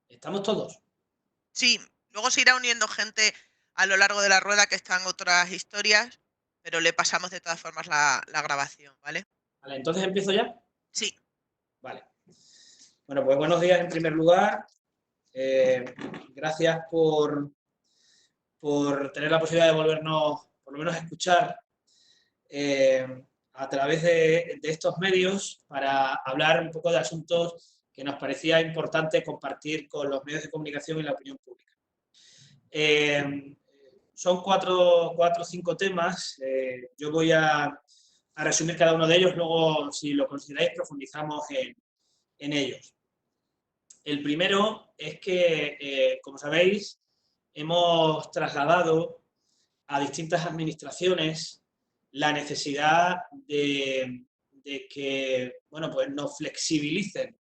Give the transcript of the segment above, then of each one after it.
¿Estamos todos? Sí, luego se irá uniendo gente a lo largo de la rueda que están otras historias, pero le pasamos de todas formas la grabación, ¿vale? Vale, entonces empiezo ya. Sí. Vale. Bueno, pues buenos días en primer lugar. Gracias por tener la posibilidad de volvernos, por lo menos, a escuchar a través de estos medios para hablar un poco de asuntos que nos parecía importante compartir con los medios de comunicación y la opinión pública. Son cuatro o cinco temas. Yo voy a resumir cada uno de ellos, luego, si lo consideráis, profundizamos en ellos. El primero es que, como sabéis, hemos trasladado a distintas administraciones la necesidad de que, bueno, pues nos flexibilicen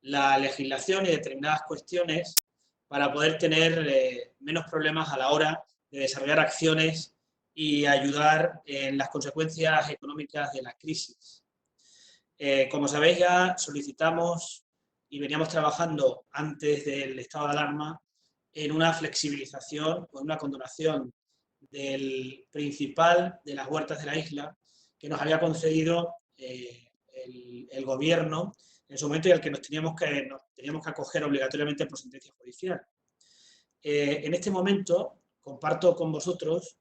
la legislación y determinadas cuestiones para poder tener menos problemas a la hora de desarrollar acciones y ayudar en las consecuencias económicas de la crisis. Como sabéis, ya solicitamos y veníamos trabajando antes del estado de alarma en una flexibilización o en una condonación del principal de las huertas de la isla que nos había concedido el gobierno en su momento y al que nos teníamos que acoger obligatoriamente por sentencia judicial. En este momento comparto con vosotros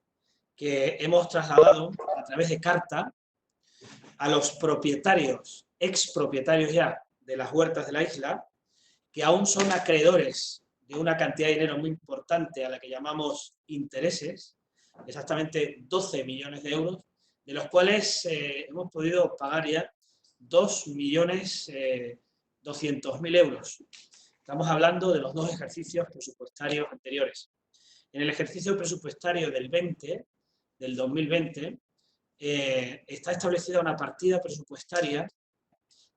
que hemos trasladado a través de carta a los propietarios, expropietarios ya, de las huertas de la isla, que aún son acreedores de una cantidad de dinero muy importante a la que llamamos intereses, exactamente 12 millones de euros, de los cuales hemos podido pagar ya 2.200.000 euros. Estamos hablando de los dos ejercicios presupuestarios anteriores. En el ejercicio presupuestario del 2020, está establecida una partida presupuestaria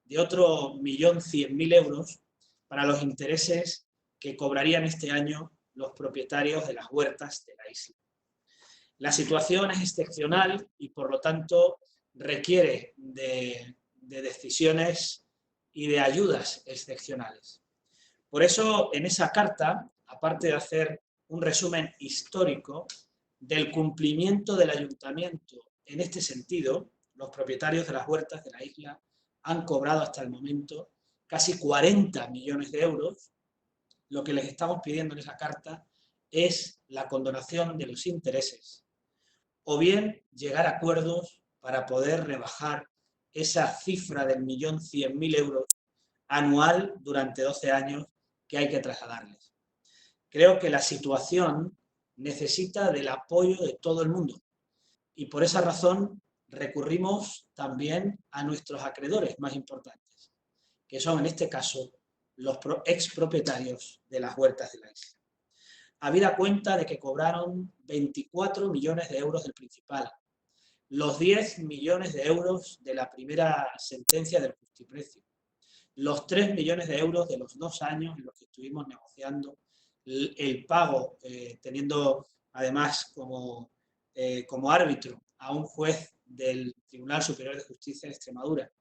de otro 1.100.000 euros para los intereses que cobrarían este año los propietarios de las huertas de la isla. La situación es excepcional y, por lo tanto, requiere de decisiones y de ayudas excepcionales. Por eso, en esa carta, aparte de hacer un resumen histórico del cumplimiento del ayuntamiento en este sentido, los propietarios de las huertas de la isla han cobrado hasta el momento casi 40 millones de euros. Lo que les estamos pidiendo en esa carta es la condonación de los intereses o bien llegar a acuerdos para poder rebajar esa cifra del 1.100.000 euros anual durante 12 años que hay que trasladarles. Creo que la situación necesita del apoyo de todo el mundo y por esa razón recurrimos también a nuestros acreedores más importantes, que son en este caso los expropietarios de las huertas de la isla. Habida cuenta de que cobraron 24 millones de euros del principal, los 10 millones de euros de la primera sentencia del justiprecio, los 3 millones de euros de los 2 años en los que estuvimos negociando el pago, teniendo además como árbitro a un juez del Tribunal Superior de Justicia de Extremadura.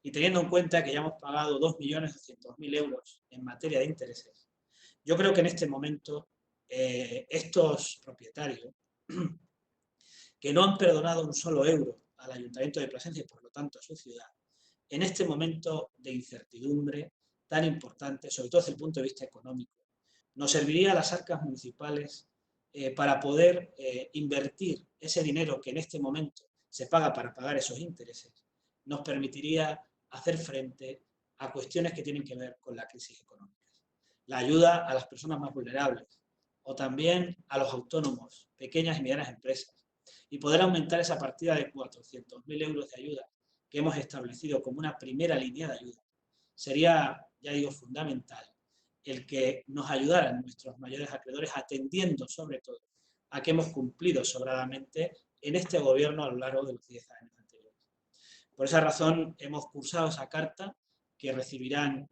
Y teniendo en cuenta que ya hemos pagado 2.200.000 euros en materia de intereses, yo creo que en este momento estos propietarios, que no han perdonado un solo euro al Ayuntamiento de Plasencia y por lo tanto a su ciudad, en este momento de incertidumbre tan importante, sobre todo desde el punto de vista económico, nos serviría a las arcas municipales para poder invertir ese dinero que en este momento se paga para pagar esos intereses, nos permitiría hacer frente a cuestiones que tienen que ver con la crisis económica. La ayuda a las personas más vulnerables o también a los autónomos, pequeñas y medianas empresas, y poder aumentar esa partida de 400.000 euros de ayuda que hemos establecido como una primera línea de ayuda. Sería, ya digo, fundamental el que nos ayudaran nuestros mayores acreedores, atendiendo sobre todo a que hemos cumplido sobradamente en este gobierno a lo largo de los 10 años anteriores. Por esa razón hemos cursado esa carta que recibirán,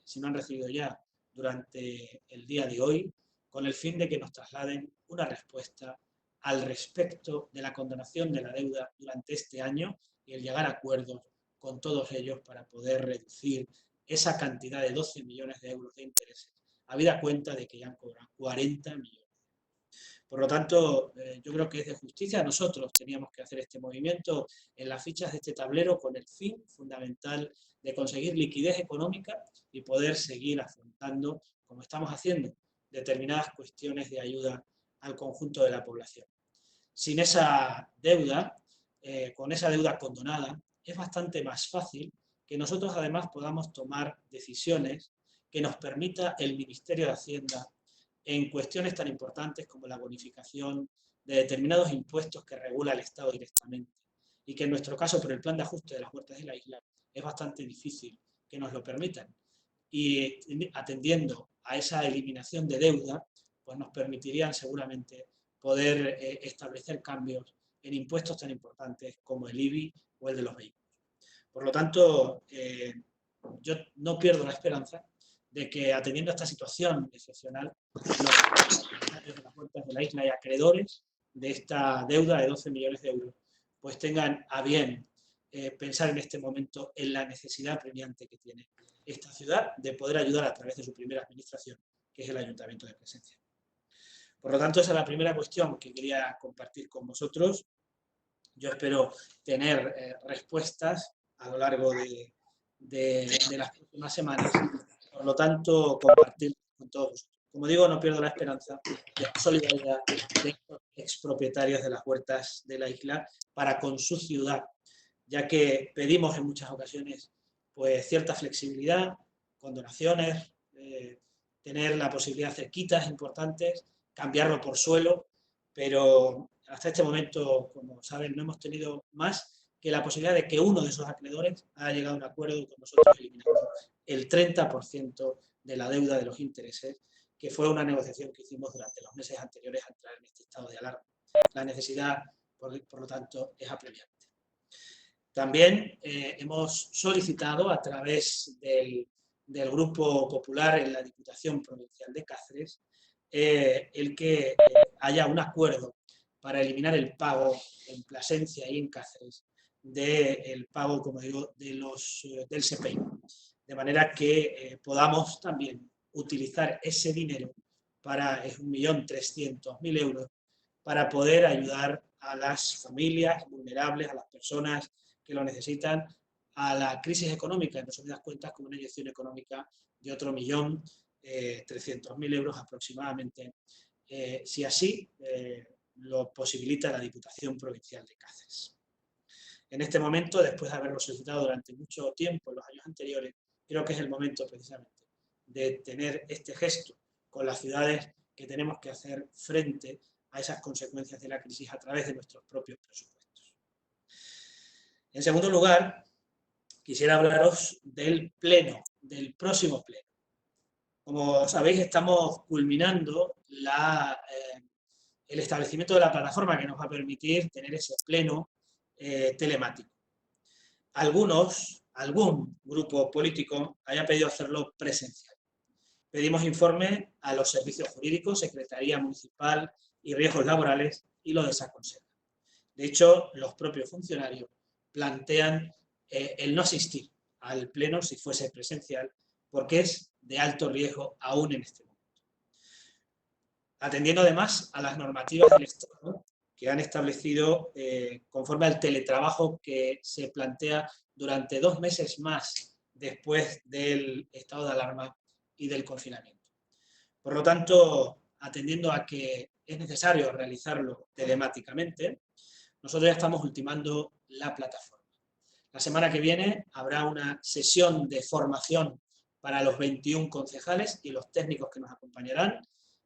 si no han recibido ya, durante el día de hoy, con el fin de que nos trasladen una respuesta al respecto de la condonación de la deuda durante este año y el llegar a acuerdos con todos ellos para poder reducir esa cantidad de 12 millones de euros de intereses, habida cuenta de que ya han cobrado 40 millones. Por lo tanto, yo creo que es de justicia. Nosotros teníamos que hacer este movimiento en las fichas de este tablero con el fin fundamental de conseguir liquidez económica y poder seguir afrontando, como estamos haciendo, determinadas cuestiones de ayuda al conjunto de la población. Sin esa deuda, con esa deuda condonada, es bastante más fácil que nosotros además podamos tomar decisiones que nos permita el Ministerio de Hacienda en cuestiones tan importantes como la bonificación de determinados impuestos que regula el Estado directamente y que en nuestro caso, por el plan de ajuste de las Huertas de la Isla, es bastante difícil que nos lo permitan. Y atendiendo a esa eliminación de deuda, pues nos permitirían seguramente poder establecer cambios en impuestos tan importantes como el IBI o el de los vehículos. Por lo tanto, yo no pierdo la esperanza de que, atendiendo a esta situación excepcional, los propietarios de las Huertas de la Isla y acreedores de esta deuda de 12 millones de euros, pues tengan a bien pensar en este momento en la necesidad apremiante que tiene esta ciudad de poder ayudar a través de su primera administración, que es el Ayuntamiento de Plasencia. Por lo tanto, esa es la primera cuestión que quería compartir con vosotros. Yo espero tener respuestas a lo largo de las próximas semanas. Por lo tanto, compartir con todos vosotros. Como digo, no pierdo la esperanza de la solidaridad de estos expropietarios de las Huertas de la Isla para con su ciudad, ya que pedimos en muchas ocasiones pues cierta flexibilidad, condonaciones, tener la posibilidad de hacer quitas importantes, cambiarlo por suelo, pero hasta este momento, como saben, no hemos tenido más que la posibilidad de que uno de esos acreedores haya llegado a un acuerdo con nosotros eliminando el 30% de la deuda de los intereses, que fue una negociación que hicimos durante los meses anteriores a entrar en este estado de alarma. La necesidad, por lo tanto, es apremiante. También hemos solicitado a través del Grupo Popular en la Diputación Provincial de Cáceres el que haya un acuerdo para eliminar el pago en Plasencia y en Cáceres del pago, como digo, del SEPEI. De manera que podamos también utilizar ese dinero para 1.300.000 euros para poder ayudar a las familias vulnerables, a las personas que lo necesitan, a la crisis económica, en resumidas cuentas, como una inyección económica de otro 1.300.000 euros aproximadamente, si así lo posibilita la Diputación Provincial de Cáceres. En este momento, después de haberlo solicitado durante mucho tiempo en los años anteriores, creo que es el momento precisamente de tener este gesto con las ciudades que tenemos que hacer frente a esas consecuencias de la crisis a través de nuestros propios presupuestos. En segundo lugar, quisiera hablaros del pleno, del próximo pleno. Como sabéis, estamos culminando el establecimiento de la plataforma que nos va a permitir tener ese pleno telemático. Algún grupo político haya pedido hacerlo presencial. Pedimos informe a los servicios jurídicos, Secretaría Municipal y Riesgos Laborales y lo desaconsejan. De hecho, los propios funcionarios plantean el no asistir al pleno si fuese presencial, porque es de alto riesgo aún en este momento. Atendiendo además a las normativas del Estado que han establecido conforme al teletrabajo que se plantea durante 2 meses más después del estado de alarma y del confinamiento. Por lo tanto, atendiendo a que es necesario realizarlo telemáticamente, nosotros ya estamos ultimando la plataforma. La semana que viene habrá una sesión de formación para los 21 concejales y los técnicos que nos acompañarán,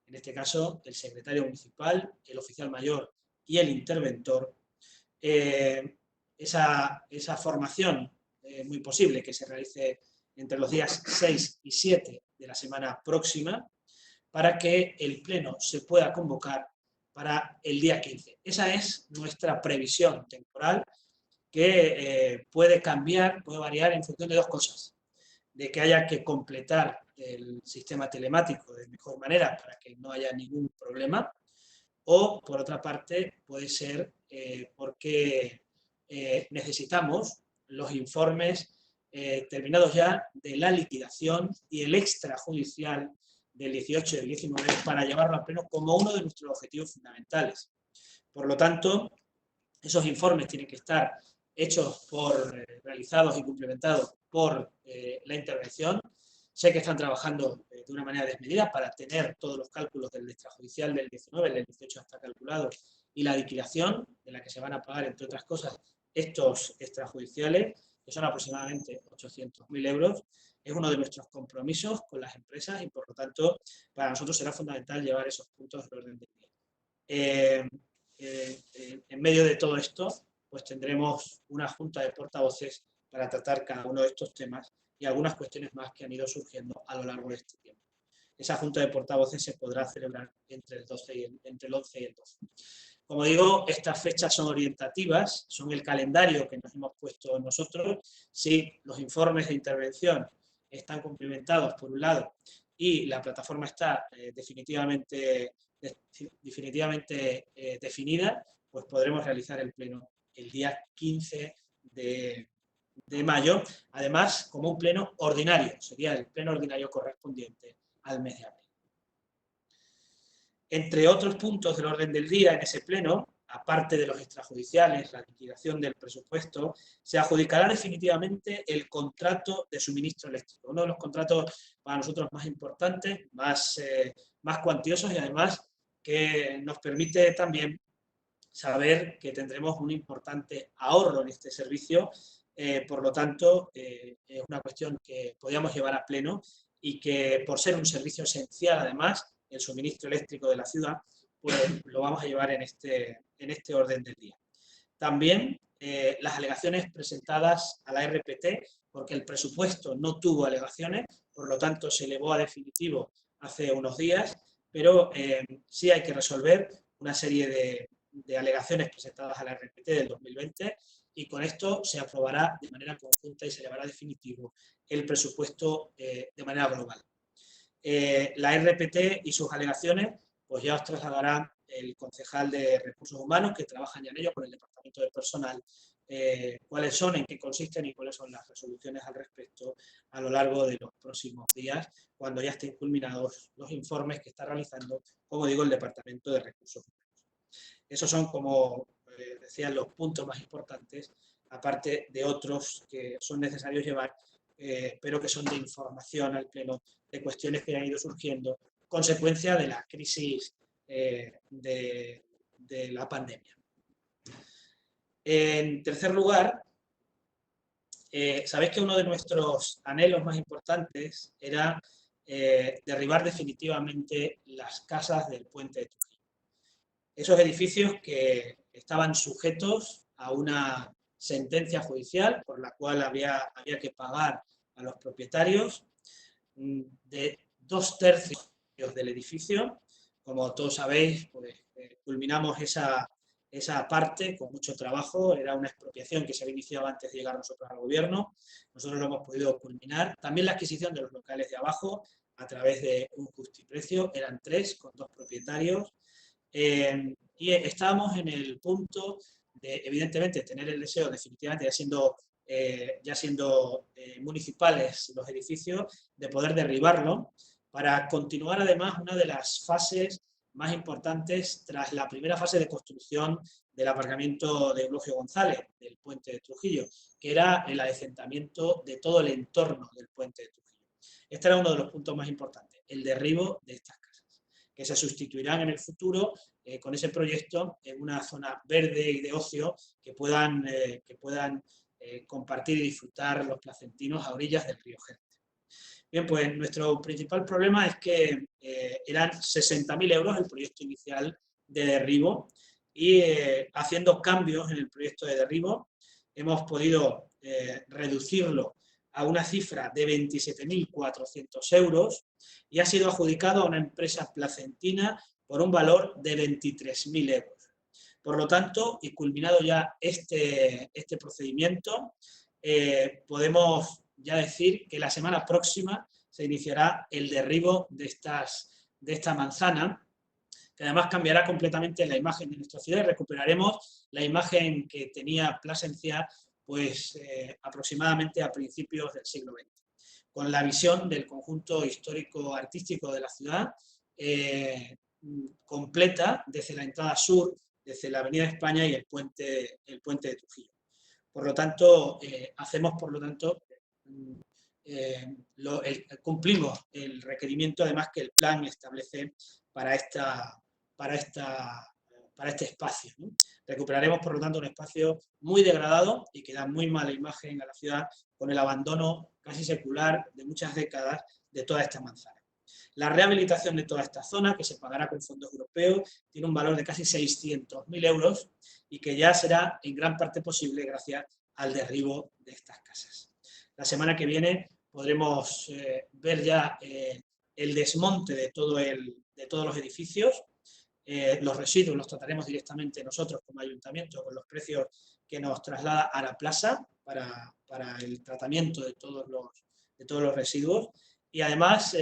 en este caso el secretario municipal, el oficial mayor y el interventor. Esa formación es muy posible que se realice entre los días 6 y 7 de la semana próxima, para que el pleno se pueda convocar para el día 15. Esa es nuestra previsión temporal, que puede cambiar, puede variar en función de 2 cosas. De que haya que completar el sistema telemático de mejor manera para que no haya ningún problema, o, por otra parte, puede ser porque necesitamos los informes terminados ya de la liquidación y el extrajudicial del 18 y del 19 para llevarlo a pleno como uno de nuestros objetivos fundamentales. Por lo tanto, esos informes tienen que estar hechos realizados y complementados por la intervención. Sé que están trabajando de una manera desmedida para tener todos los cálculos del extrajudicial del 19, el del 18 está calculado, y la liquidación, de la que se van a pagar, entre otras cosas, estos extrajudiciales, que son aproximadamente 800.000 euros, es uno de nuestros compromisos con las empresas y, por lo tanto, para nosotros será fundamental llevar esos puntos de orden del día. En medio de todo esto, pues tendremos una junta de portavoces para tratar cada uno de estos temas y algunas cuestiones más que han ido surgiendo a lo largo de este tiempo. Esa junta de portavoces se podrá celebrar entre el 11 y el 12. Como digo, estas fechas son orientativas, son el calendario que nos hemos puesto nosotros. Si los informes de intervención están cumplimentados, por un lado, y la plataforma está definitivamente definida, pues podremos realizar el pleno el día 15 de mayo, además como un pleno ordinario, sería el pleno ordinario correspondiente al mes de abril. Entre otros puntos del orden del día en ese pleno, aparte de los extrajudiciales, la liquidación del presupuesto, se adjudicará definitivamente el contrato de suministro eléctrico, uno de los contratos para nosotros más importantes, más cuantiosos y además que nos permite también saber que tendremos un importante ahorro en este servicio. Por lo tanto, es una cuestión que podríamos llevar a pleno y que, por ser un servicio esencial, además, el suministro eléctrico de la ciudad, pues lo vamos a llevar en este orden del día. También las alegaciones presentadas a la RPT, porque el presupuesto no tuvo alegaciones, por lo tanto se elevó a definitivo hace unos días, pero sí hay que resolver una serie de alegaciones presentadas a la RPT del 2020 y con esto se aprobará de manera conjunta y se elevará definitivo el presupuesto de manera global. La RPT y sus alegaciones, pues ya os trasladará el concejal de Recursos Humanos, que trabaja ya en ello con el Departamento de Personal, cuáles son, en qué consisten y cuáles son las resoluciones al respecto a lo largo de los próximos días, cuando ya estén culminados los informes que está realizando, como digo, el Departamento de Recursos Humanos. Esos son, como decía, los puntos más importantes, aparte de otros que son necesarios llevar, pero que son de información al Pleno, de cuestiones que han ido surgiendo, consecuencia de la crisis de la pandemia. En tercer lugar, sabéis que uno de nuestros anhelos más importantes era derribar definitivamente las casas del puente de Trujillo. Esos edificios que estaban sujetos a una sentencia judicial por la cual había que pagar a los propietarios de 2/3 del edificio. Como todos sabéis, pues, culminamos esa parte con mucho trabajo. Era una expropiación que se había iniciado antes de llegar nosotros al gobierno. Nosotros lo hemos podido culminar. También la adquisición de los locales de abajo a través de un justiprecio. Eran 3 con 2 propietarios. Y estábamos en el punto de, evidentemente, tener el deseo, definitivamente, ya siendo municipales los edificios, de poder derribarlo para continuar, además, una de las fases más importantes tras la primera fase de construcción del aparcamiento de Eulogio González, del puente de Trujillo, que era el adecentamiento de todo el entorno del puente de Trujillo. Este era uno de los puntos más importantes, el derribo de estas casas, que se sustituirán en el futuro con ese proyecto en una zona verde y de ocio que puedan compartir y disfrutar los placentinos a orillas del río Jerte. Bien, pues nuestro principal problema es que eran 60.000 euros el proyecto inicial de derribo y haciendo cambios en el proyecto de derribo hemos podido reducirlo a una cifra de 27.400 euros y ha sido adjudicado a una empresa placentina por un valor de 23.000 euros. Por lo tanto, y culminado ya este procedimiento, podemos ya decir que la semana próxima se iniciará el derribo de esta manzana, que además cambiará completamente la imagen de nuestra ciudad y recuperaremos la imagen que tenía Plasencia, pues aproximadamente a principios del siglo XX, con la visión del conjunto histórico-artístico de la ciudad completa desde la entrada sur, desde la Avenida España y el puente de Trujillo. Por lo tanto, cumplimos el requerimiento además que el plan establece para este espacio, ¿no? Recuperaremos, por lo tanto, un espacio muy degradado y que da muy mala imagen a la ciudad con el abandono casi secular de muchas décadas de toda esta manzana. La rehabilitación de toda esta zona, que se pagará con fondos europeos, tiene un valor de casi 600.000 euros y que ya será en gran parte posible gracias al derribo de estas casas. La semana que viene podremos ver ya el desmonte de todos los edificios. Los residuos los trataremos directamente nosotros como ayuntamiento con los precios que nos traslada a la plaza para el tratamiento de todos los residuos. Y además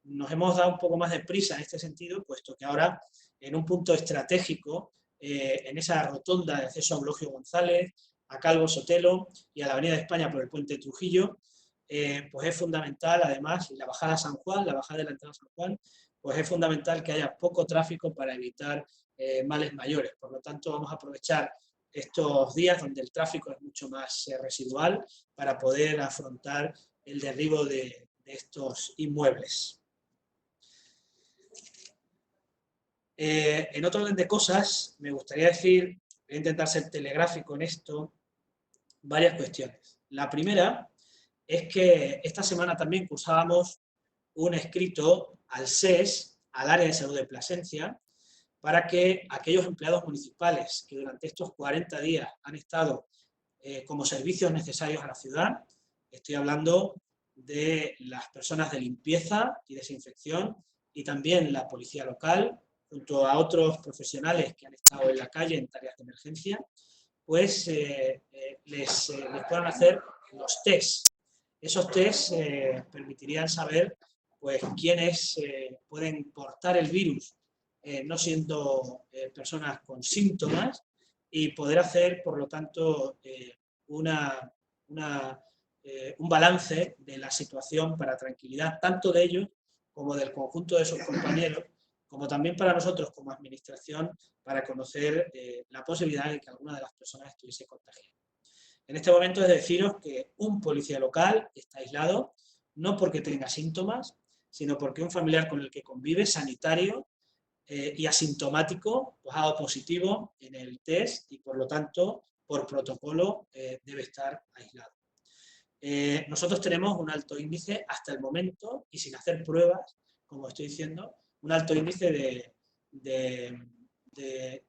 nos hemos dado un poco más de prisa en este sentido, puesto que ahora en un punto estratégico, en esa rotonda de acceso a Eulogio González, a Calvo Sotelo y a la Avenida de España por el puente de Trujillo, pues es fundamental además, y la bajada a San Juan, la bajada de la entrada a San Juan, pues es fundamental que haya poco tráfico para evitar males mayores. Por lo tanto, vamos a aprovechar estos días donde el tráfico es mucho más residual para poder afrontar el derribo de estos inmuebles. En otro orden de cosas, me gustaría decir, voy a intentar ser telegráfico en esto, varias cuestiones. La primera es que esta semana también cursábamos un escrito al SES, al área de salud de Plasencia, para que aquellos empleados municipales que durante estos 40 días han estado como servicios necesarios a la ciudad, estoy hablando de las personas de limpieza y desinfección y también la policía local, junto a otros profesionales que han estado en la calle en tareas de emergencia, pues les puedan hacer los test. Esos test permitirían saber pues, quiénes pueden portar el virus no siendo personas con síntomas y poder hacer, por lo tanto, un balance de la situación para tranquilidad tanto de ellos como del conjunto de sus compañeros, como también para nosotros como administración para conocer la posibilidad de que alguna de las personas estuviese contagiada. En este momento es deciros que un policía local está aislado, no porque tenga síntomas, sino porque un familiar con el que convive, sanitario y asintomático, pues ha dado positivo en el test y por lo tanto, por protocolo, debe estar aislado. Nosotros tenemos un alto índice hasta el momento y sin hacer pruebas, como estoy diciendo, un alto índice de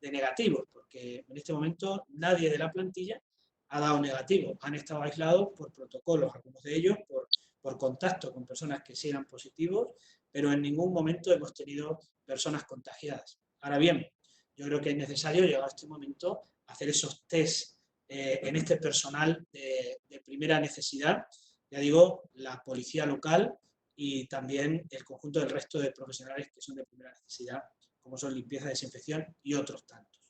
negativos, porque en este momento nadie de la plantilla ha dado negativo. Han estado aislados por protocolos, algunos de ellos por contacto con personas que sí eran positivos, pero en ningún momento hemos tenido personas contagiadas. Ahora bien, yo creo que es necesario, llegado a este momento, hacer esos test en este personal de primera necesidad, ya digo, la policía local y también el conjunto del resto de profesionales que son de primera necesidad, como son limpieza, desinfección y otros tantos.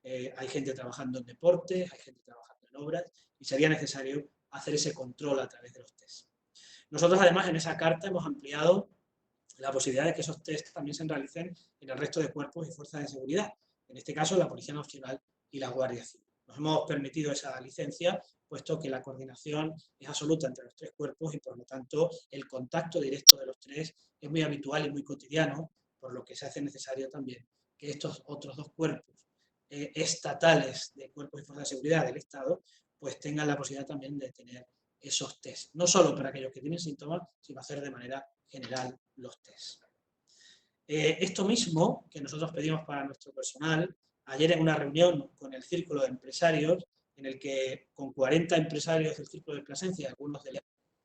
Hay gente trabajando en deportes, hay gente trabajando en obras y sería necesario hacer ese control a través de los test. Nosotros además en esa carta hemos ampliado la posibilidad de que esos test también se realicen en el resto de cuerpos y fuerzas de seguridad, en este caso la Policía Nacional y la Guardia Civil. Nos hemos permitido esa licencia, puesto que la coordinación es absoluta entre los tres cuerpos y por lo tanto el contacto directo de los tres es muy habitual y muy cotidiano, por lo que se hace necesario también que estos otros dos cuerpos estatales de cuerpos y fuerzas de seguridad del Estado pues tengan la posibilidad también de tener esos test, no solo para aquellos que tienen síntomas, sino hacer de manera general los test. Esto mismo que nosotros pedimos para nuestro personal, ayer en una reunión con el Círculo de Empresarios, en el que con 40 empresarios del Círculo de Plasencia, algunos del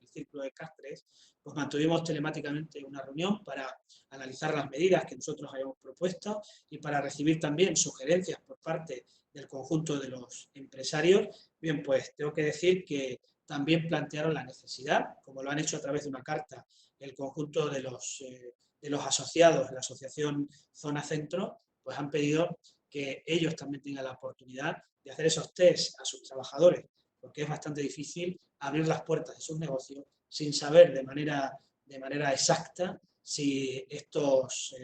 Círculo de Castres, pues mantuvimos telemáticamente una reunión para analizar las medidas que nosotros habíamos propuesto y para recibir también sugerencias por parte del conjunto de los empresarios. Bien, pues tengo que decir que también plantearon la necesidad, como lo han hecho a través de una carta, el conjunto de los asociados de la asociación Zona Centro, pues han pedido que ellos también tengan la oportunidad de hacer esos test a sus trabajadores porque es bastante difícil abrir las puertas de sus negocios sin saber de manera exacta si estos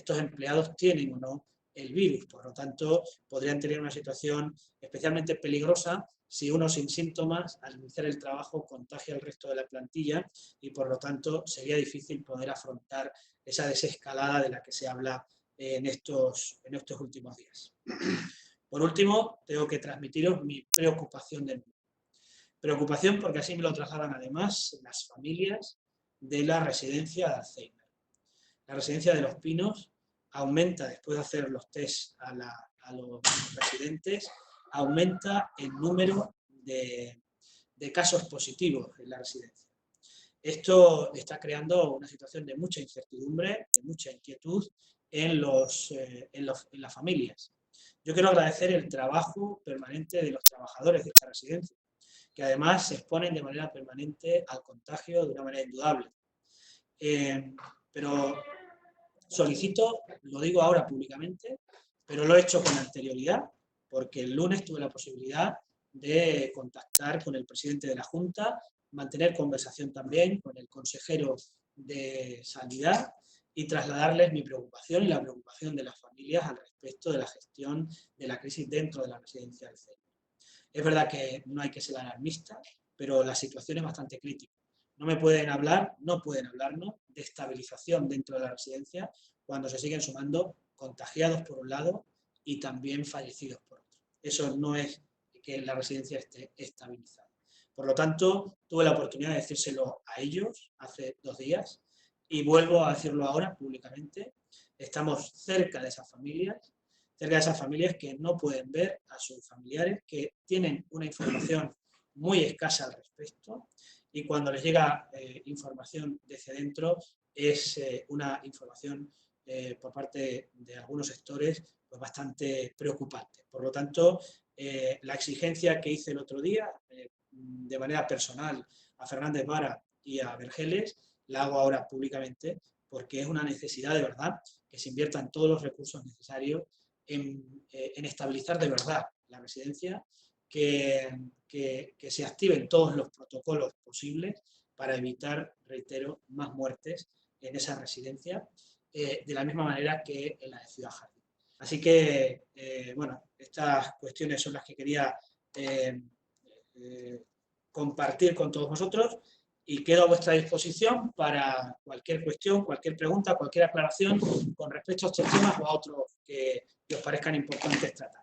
empleados tienen o no el virus. Por lo tanto, podrían tener una situación especialmente peligrosa si uno sin síntomas, al iniciar el trabajo, contagia al resto de la plantilla y, por lo tanto, sería difícil poder afrontar esa desescalada de la que se habla en estos últimos días. Por último, tengo que transmitiros mi preocupación de nuevo. Preocupación porque así me lo trasladan además las familias de la residencia de Alzheimer. La residencia de Los Pinos aumenta, después de hacer los test a los residentes, aumenta el número de casos positivos en la residencia. Esto está creando una situación de mucha incertidumbre, de mucha inquietud en las familias. Yo quiero agradecer el trabajo permanente de los trabajadores de esta residencia, que además se exponen de manera permanente al contagio de una manera indudable. Pero solicito, lo digo ahora públicamente, pero lo he hecho con anterioridad, porque el lunes tuve la posibilidad de contactar con el presidente de la Junta, mantener conversación también con el consejero de Sanidad y trasladarles mi preocupación y la preocupación de las familias al respecto de la gestión de la crisis dentro de la residencia del CEI. Es verdad que no hay que ser alarmista, pero la situación es bastante crítica. No pueden hablarnos de estabilización dentro de la residencia cuando se siguen sumando contagiados por un lado y también fallecidos por otro. Eso no es que la residencia esté estabilizada. Por lo tanto, tuve la oportunidad de decírselo a ellos hace 2 días y vuelvo a decirlo ahora públicamente. Estamos cerca de esas familias que no pueden ver a sus familiares, que tienen una información muy escasa al respecto, y cuando les llega información desde dentro es una información por parte de algunos sectores pues bastante preocupante. Por lo tanto, la exigencia que hice el otro día de manera personal a Fernández Vara y a Vergeles la hago ahora públicamente porque es una necesidad de verdad que se inviertan todos los recursos necesarios en estabilizar de verdad la residencia, que se activen todos los protocolos posibles para evitar, reitero, más muertes en esa residencia, de la misma manera que en la de Ciudad Jardín. Así que, bueno, estas cuestiones son las que quería compartir con todos vosotros y quedo a vuestra disposición para cualquier cuestión, cualquier pregunta, cualquier aclaración con respecto a estos temas o a otros que os parezcan importantes tratar.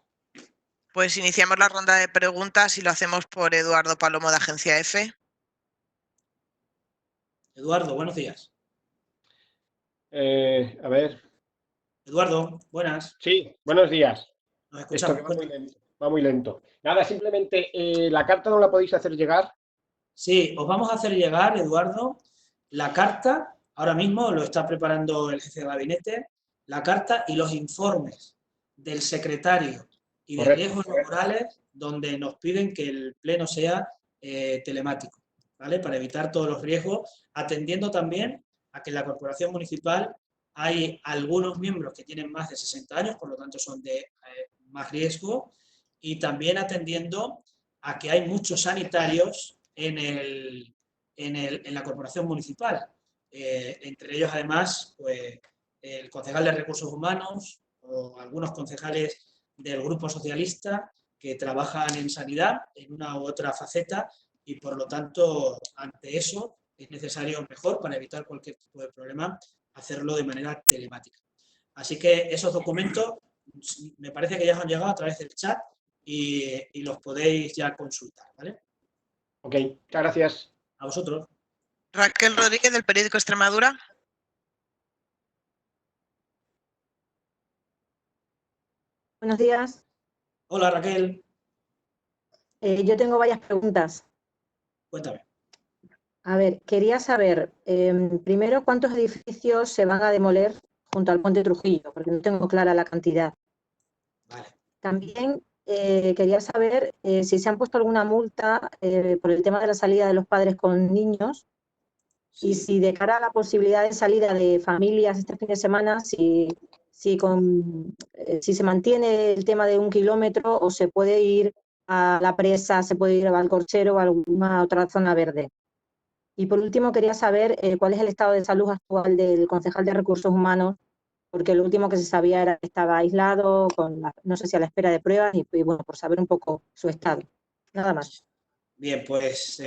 Pues iniciamos la ronda de preguntas y lo hacemos por Eduardo Palomo de Agencia F. Eduardo, buenos días. A ver. Eduardo, buenas. Sí, buenos días. Nos escuchamos. Esto que va muy lento. Nada, simplemente, ¿la carta no la podéis hacer llegar? Sí, os vamos a hacer llegar, Eduardo, la carta, ahora mismo lo está preparando el jefe de gabinete, la carta y los informes del secretario y de riesgos laborales donde nos piden que el pleno sea telemático, ¿vale? Para evitar todos los riesgos, atendiendo también a que en la corporación municipal hay algunos miembros que tienen más de 60 años, por lo tanto son de más riesgo, y también atendiendo a que hay muchos sanitarios en la corporación municipal. Entre ellos, además, pues, el concejal de Recursos Humanos o algunos concejales del Grupo Socialista que trabajan en sanidad en una u otra faceta y, por lo tanto, ante eso es necesario mejor, para evitar cualquier tipo de problema, hacerlo de manera telemática. Así que esos documentos me parece que ya os han llegado a través del chat y los podéis ya consultar, ¿vale? Ok, muchas gracias. A vosotros. Raquel Rodríguez, del periódico Extremadura. Buenos días. Hola, Raquel. Yo tengo varias preguntas. Cuéntame. A ver, quería saber, primero, ¿cuántos edificios se van a demoler junto al Puente Trujillo? Porque no tengo clara la cantidad. Vale. También quería saber si se han puesto alguna multa por el tema de la salida de los padres con niños, sí. Y si de cara a la posibilidad de salida de familias este fin de semana, si se mantiene el tema de 1 kilómetro o se puede ir a la presa, se puede ir al Corchero o a alguna otra zona verde. Y por último, quería saber cuál es el estado de salud actual del concejal de Recursos Humanos, porque lo último que se sabía era que estaba aislado, no sé si a la espera de pruebas, y bueno, por saber un poco su estado. Nada más. Bien, pues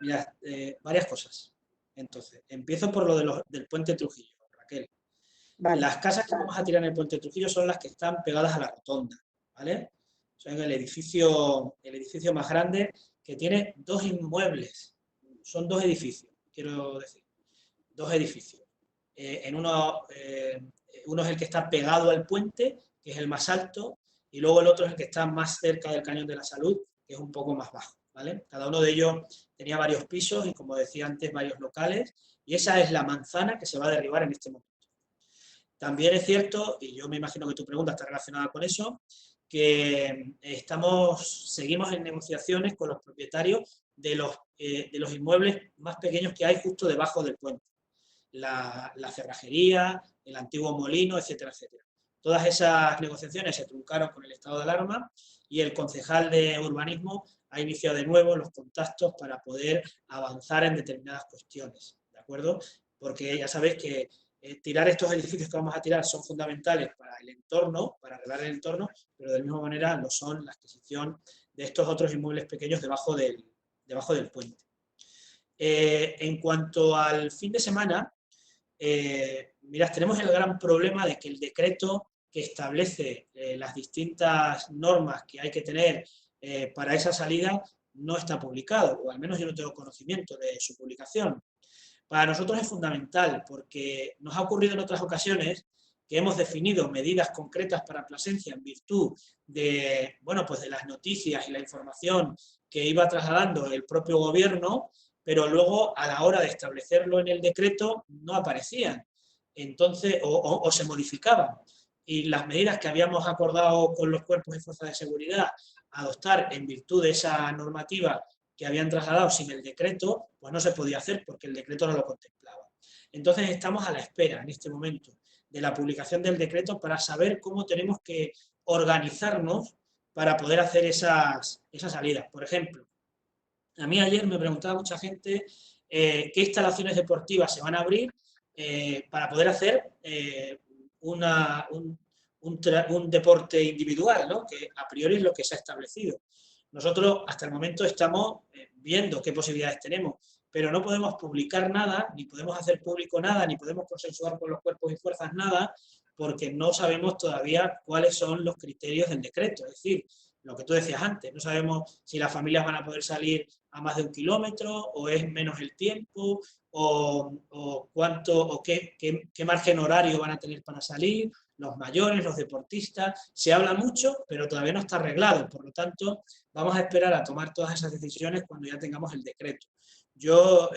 mira, varias cosas. Entonces, empiezo por lo del puente Trujillo, Raquel. Vale. Las casas que vamos a tirar en el puente Trujillo son las que están pegadas a la rotonda, ¿vale? Son el edificio más grande, que tiene 2 inmuebles. Son 2 edificios, quiero decir. 2 edificios. Uno es el que está pegado al puente, que es el más alto, y luego el otro es el que está más cerca del Cañón de la Salud, que es un poco más bajo, ¿vale? Cada uno de ellos tenía varios pisos y, como decía antes, varios locales, y esa es la manzana que se va a derribar en este momento. También es cierto, y yo me imagino que tu pregunta está relacionada con eso, que seguimos en negociaciones con los propietarios de los inmuebles más pequeños que hay justo debajo del puente. La cerrajería, el antiguo molino, etcétera, etcétera. Todas esas negociaciones se truncaron con el estado de alarma y el concejal de urbanismo ha iniciado de nuevo los contactos para poder avanzar en determinadas cuestiones, ¿de acuerdo? Porque ya sabéis que tirar estos edificios que vamos a tirar son fundamentales para el entorno, para arreglar el entorno, pero de la misma manera lo son la adquisición de estos otros inmuebles pequeños debajo del puente. En cuanto al fin de semana, mirad, tenemos el gran problema de que el decreto que establece las distintas normas que hay que tener para esa salida no está publicado, o al menos yo no tengo conocimiento de su publicación. Para nosotros es fundamental, porque nos ha ocurrido en otras ocasiones que hemos definido medidas concretas para Plasencia en virtud de, bueno, pues de las noticias y la información que iba trasladando el propio gobierno, pero luego a la hora de establecerlo en el decreto no aparecían, entonces, o se modificaban. Y las medidas que habíamos acordado con los cuerpos y fuerzas de seguridad adoptar en virtud de esa normativa que habían trasladado sin el decreto, pues no se podía hacer porque el decreto no lo contemplaba. Entonces estamos a la espera en este momento de la publicación del decreto para saber cómo tenemos que organizarnos para poder hacer esas salidas. Por ejemplo, a mí ayer me preguntaba mucha gente qué instalaciones deportivas se van a abrir para poder hacer un deporte individual, ¿no? Que a priori es lo que se ha establecido. Nosotros hasta el momento estamos viendo qué posibilidades tenemos, pero no podemos publicar nada, ni podemos hacer público nada, ni podemos consensuar con los cuerpos y fuerzas nada, porque no sabemos todavía cuáles son los criterios del decreto. Es decir, lo que tú decías antes, no sabemos si las familias van a poder salir a más de 1 kilómetro, o es menos el tiempo, o cuánto, o qué margen horario van a tener para salir, los mayores, los deportistas. Se habla mucho, pero todavía no está arreglado, por lo tanto, vamos a esperar a tomar todas esas decisiones cuando ya tengamos el decreto. Yo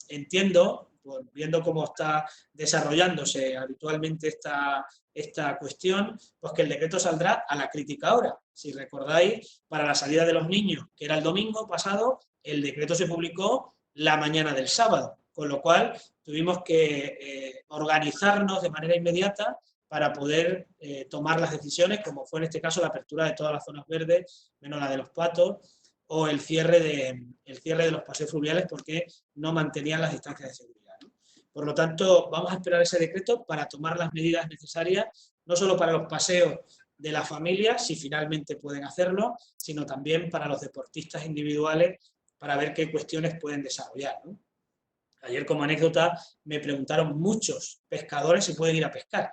entiendo, viendo cómo está desarrollándose habitualmente esta cuestión, pues que el decreto saldrá a la crítica ahora. Si recordáis, para la salida de los niños, que era el domingo pasado, el decreto se publicó la mañana del sábado, con lo cual tuvimos que organizarnos de manera inmediata para poder tomar las decisiones, como fue en este caso la apertura de todas las zonas verdes, menos la de los patos, o el cierre de los paseos fluviales porque no mantenían las distancias de seguridad, ¿no? Por lo tanto, vamos a esperar ese decreto para tomar las medidas necesarias, no solo para los paseos de las familias, si finalmente pueden hacerlo, sino también para los deportistas individuales, para ver qué cuestiones pueden desarrollar, ¿no? Ayer, como anécdota, me preguntaron muchos pescadores si pueden ir a pescar.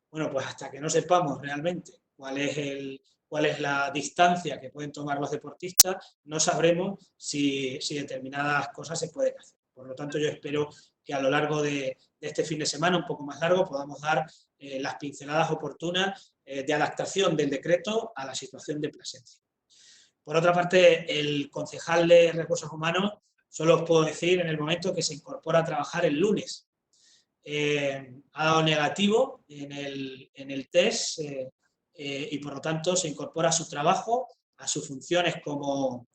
Bueno, pues hasta que no sepamos realmente cuál es la distancia que pueden tomar los deportistas, no sabremos si determinadas cosas se pueden hacer. Por lo tanto, yo espero que a lo largo de este fin de semana, un poco más largo, podamos dar las pinceladas oportunas de adaptación del decreto a la situación de Plasencia. Por otra parte, el concejal de Recursos Humanos, solo os puedo decir en el momento que se incorpora a trabajar el lunes. Ha dado negativo en el test y por lo tanto se incorpora a su trabajo, a sus funciones como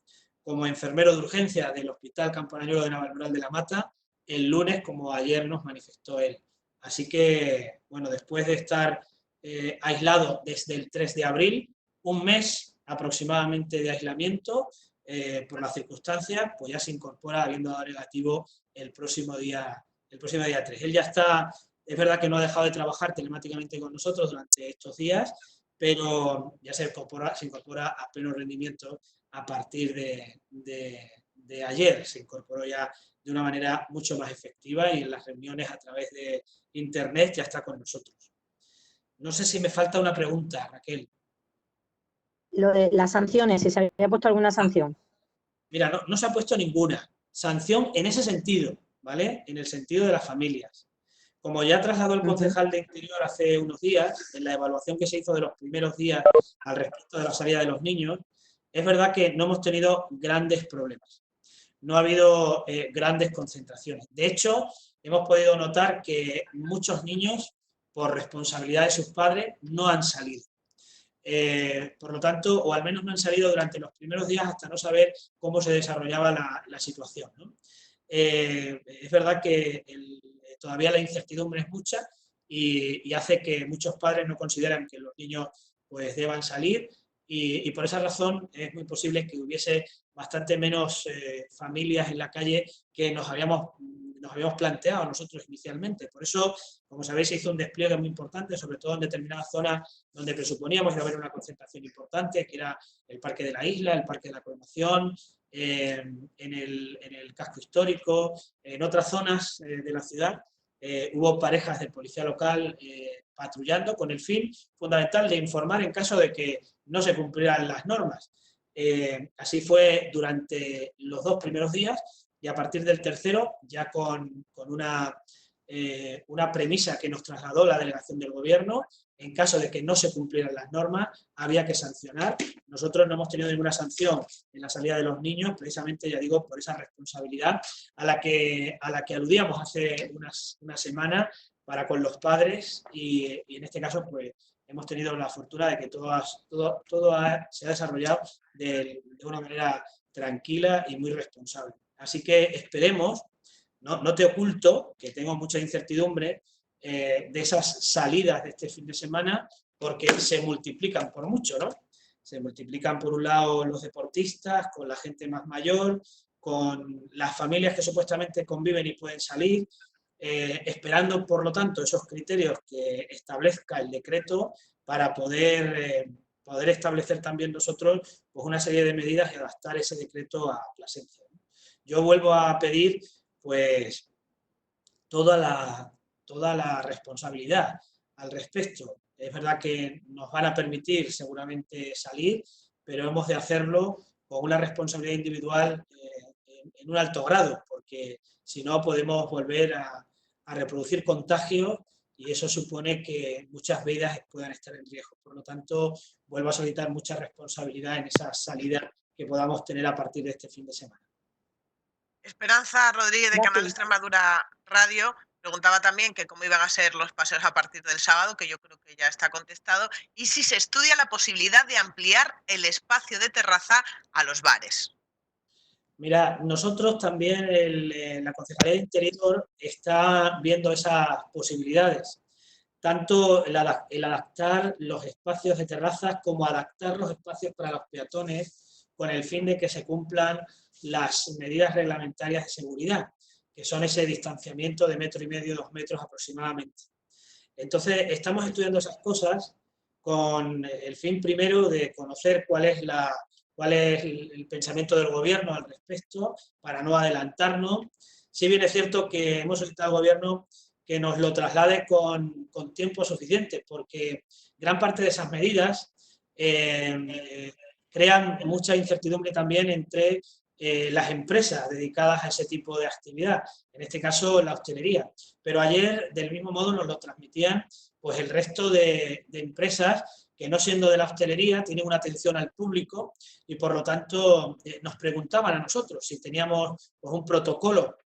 enfermero de urgencia del Hospital Campanañuelo de Navalmoral de la Mata el lunes, como ayer nos manifestó él. Así que, bueno, después de estar aislado desde el 3 de abril, un mes aproximadamente de aislamiento por las circunstancias, pues ya se incorpora habiendo dado negativo el próximo día 3. Él ya está, es verdad que no ha dejado de trabajar telemáticamente con nosotros durante estos días, pero ya se incorpora a pleno rendimiento a partir de ayer. Se incorporó ya de una manera mucho más efectiva y en las reuniones a través de internet ya está con nosotros. No sé si me falta una pregunta, Raquel. Lo de las sanciones, si se había puesto alguna sanción. Mira, no se ha puesto ninguna sanción en ese sentido, ¿vale? En el sentido de las familias. Como ya trasladó el concejal de Interior hace unos días, en la evaluación que se hizo de los primeros días al respecto de la salida de los niños, es verdad que no hemos tenido grandes problemas. No ha habido grandes concentraciones. De hecho, hemos podido notar que muchos niños, por responsabilidad de sus padres, no han salido. Por lo tanto, o al menos no han salido durante los primeros días hasta no saber cómo se desarrollaba la situación, ¿no? Es verdad que todavía la incertidumbre es mucha y hace que muchos padres no consideran que los niños pues, deban salir y por esa razón es muy posible que hubiese bastante menos familias en la calle que nos habíamos planteado nosotros inicialmente. Por eso, como sabéis, se hizo un despliegue muy importante, sobre todo en determinadas zonas donde presuponíamos que iba a haber una concentración importante, que era el Parque de la Isla, el Parque de la Coronación, en el casco histórico, en otras zonas de la ciudad. Hubo parejas de policía local patrullando con el fin fundamental de informar en caso de que no se cumplieran las normas. Así fue durante los 2 primeros días y a partir del tercero, ya con una premisa que nos trasladó la delegación del gobierno, en caso de que no se cumplieran las normas, había que sancionar. Nosotros no hemos tenido ninguna sanción en la salida de los niños, precisamente, ya digo, por esa responsabilidad a la que aludíamos hace una semana para con los padres y en este caso, pues, hemos tenido la fortuna de que todo se ha desarrollado de una manera tranquila y muy responsable. Así que esperemos, no te oculto que tengo mucha incertidumbre de esas salidas de este fin de semana porque se multiplican por mucho, ¿no? Se multiplican por un lado los deportistas, con la gente más mayor, con las familias que supuestamente conviven y pueden salir, esperando, por lo tanto, esos criterios que establezca el decreto para poder establecer también nosotros pues, una serie de medidas y adaptar ese decreto a Plasencia. Yo vuelvo a pedir pues, toda la responsabilidad al respecto. Es verdad que nos van a permitir seguramente salir, pero hemos de hacerlo con una responsabilidad individual en un alto grado, porque si no podemos volver a reproducir contagios y eso supone que muchas vidas puedan estar en riesgo. Por lo tanto, vuelvo a solicitar mucha responsabilidad en esa salida que podamos tener a partir de este fin de semana. Esperanza Rodríguez de Canal Extremadura Radio preguntaba también que cómo iban a ser los paseos a partir del sábado, que yo creo que ya está contestado, y si se estudia la posibilidad de ampliar el espacio de terraza a los bares. Mira, nosotros también, la Concejalía de Interior está viendo esas posibilidades, tanto el adaptar los espacios de terrazas como adaptar los espacios para los peatones con el fin de que se cumplan las medidas reglamentarias de seguridad, que son ese distanciamiento de 1,5 metros, 2 metros aproximadamente. Entonces, estamos estudiando esas cosas con el fin primero de conocer cuál es el pensamiento del gobierno al respecto, para no adelantarnos. Si bien es cierto que hemos solicitado al gobierno que nos lo traslade con tiempo suficiente, porque gran parte de esas medidas crean mucha incertidumbre también entre las empresas dedicadas a ese tipo de actividad, en este caso la hostelería. Pero ayer, del mismo modo, nos lo transmitían pues, el resto de empresas que, no siendo de la hostelería, tienen una atención al público y, por lo tanto, nos preguntaban a nosotros si teníamos pues, un protocolo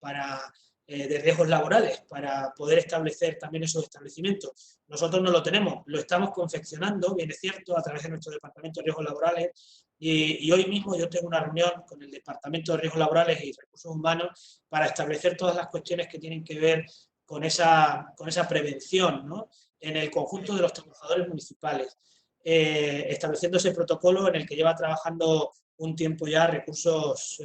de riesgos laborales para poder establecer también esos establecimientos. Nosotros no lo tenemos, lo estamos confeccionando, bien es cierto, a través de nuestro Departamento de Riesgos Laborales y hoy mismo yo tengo una reunión con el Departamento de Riesgos Laborales y Recursos Humanos para establecer todas las cuestiones que tienen que ver con esa prevención, ¿no? En el conjunto de los trabajadores municipales. estableciendo ese protocolo en el que lleva trabajando un tiempo ya riesgos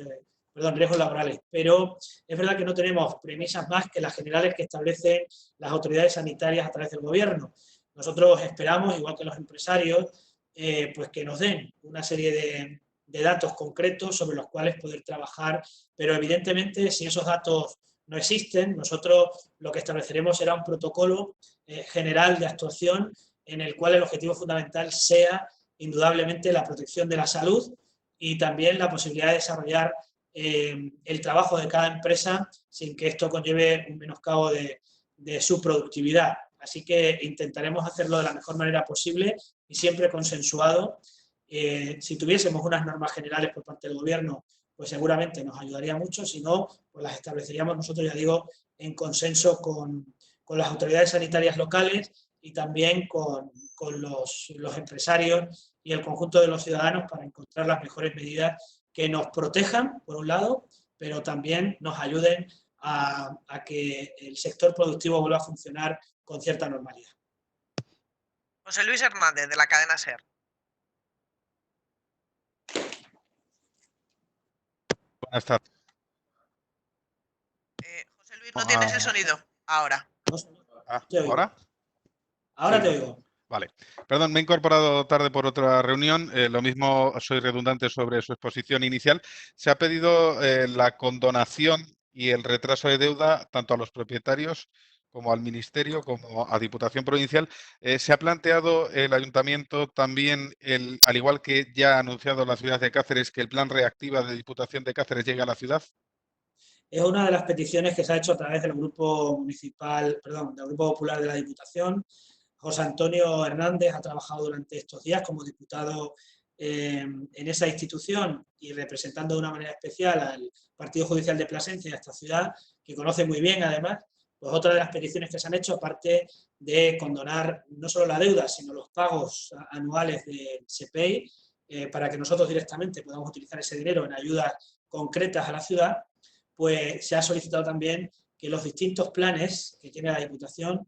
laborales. Pero es verdad que no tenemos premisas más que las generales que establecen las autoridades sanitarias a través del gobierno. Nosotros esperamos, igual que los empresarios, pues que nos den una serie de datos concretos sobre los cuales poder trabajar, pero evidentemente si esos datos no existen, nosotros lo que estableceremos será un protocolo general de actuación en el cual el objetivo fundamental sea indudablemente la protección de la salud y también la posibilidad de desarrollar el trabajo de cada empresa sin que esto conlleve un menoscabo de su productividad. Así que intentaremos hacerlo de la mejor manera posible y siempre consensuado. Si tuviésemos unas normas generales por parte del gobierno, pues seguramente nos ayudaría mucho, si no, pues las estableceríamos nosotros, ya digo, en consenso con las autoridades sanitarias locales y también con los empresarios y el conjunto de los ciudadanos para encontrar las mejores medidas que nos protejan, por un lado, pero también nos ayuden a que el sector productivo vuelva a funcionar con cierta normalidad. José Luis Hernández, de la cadena SER. Buenas tardes. José Luis, no tienes el sonido ahora. ¿Ahora? Ahora Sí. te oigo. Vale. Perdón, me he incorporado tarde por otra reunión. Lo mismo, soy redundante sobre su exposición inicial. Se ha pedido la condonación y el retraso de deuda tanto a los propietarios como al Ministerio, como a Diputación Provincial. ¿Se ha planteado el Ayuntamiento también, al igual que ya ha anunciado la ciudad de Cáceres, que el plan Reactiva de Diputación de Cáceres llegue a la ciudad? Es una de las peticiones que se ha hecho a través del Grupo Popular de la Diputación. José Antonio Hernández ha trabajado durante estos días como diputado en esa institución y representando de una manera especial al Partido Judicial de Plasencia, de esta ciudad, que conoce muy bien además. Pues otra de las peticiones que se han hecho, aparte de condonar no solo la deuda, sino los pagos anuales del SEPEI, para que nosotros directamente podamos utilizar ese dinero en ayudas concretas a la ciudad, pues se ha solicitado también que los distintos planes que tiene la Diputación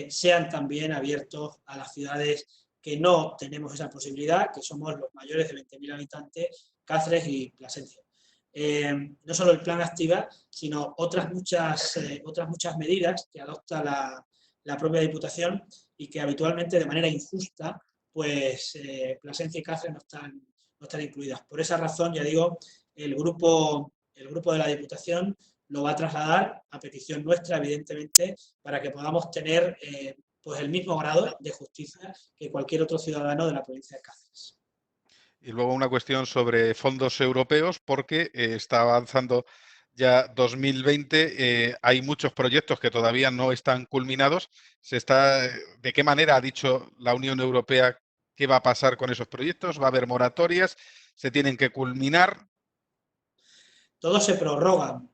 sean también abiertos a las ciudades que no tenemos esa posibilidad, que somos los mayores de 20.000 habitantes, Cáceres y Plasencia. No solo el plan Activa, sino otras muchas medidas que adopta la propia Diputación y que habitualmente de manera injusta, pues Plasencia y Cáceres no están incluidas. Por esa razón, ya digo, el grupo de la Diputación lo va a trasladar a petición nuestra, evidentemente, para que podamos tener pues el mismo grado de justicia que cualquier otro ciudadano de la provincia de Cáceres. Y luego una cuestión sobre fondos europeos, porque está avanzando ya 2020, hay muchos proyectos que todavía no están culminados. ¿De qué manera ha dicho la Unión Europea qué va a pasar con esos proyectos? ¿Va a haber moratorias? ¿Se tienen que culminar? Todos se prorrogan.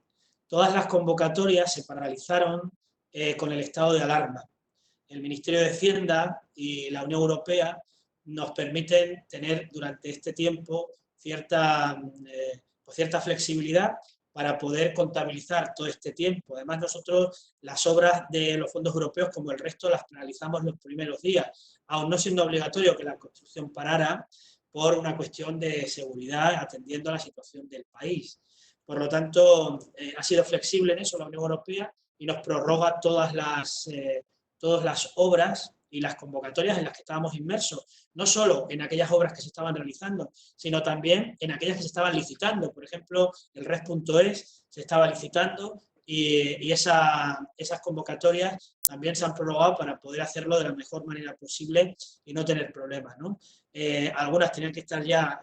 Todas las convocatorias se paralizaron con el estado de alarma. El Ministerio de Hacienda y la Unión Europea nos permiten tener durante este tiempo cierta flexibilidad para poder contabilizar todo este tiempo. Además, nosotros las obras de los fondos europeos, como el resto, las paralizamos los primeros días, aun no siendo obligatorio que la construcción parara por una cuestión de seguridad, atendiendo a la situación del país. Por lo tanto, ha sido flexible en eso la Unión Europea y nos prorroga todas las obras y las convocatorias en las que estábamos inmersos, no solo en aquellas obras que se estaban realizando, sino también en aquellas que se estaban licitando. Por ejemplo, el Res.es se estaba licitando y esas convocatorias también se han prorrogado para poder hacerlo de la mejor manera posible y no tener problemas, ¿no? Algunas tenían que estar ya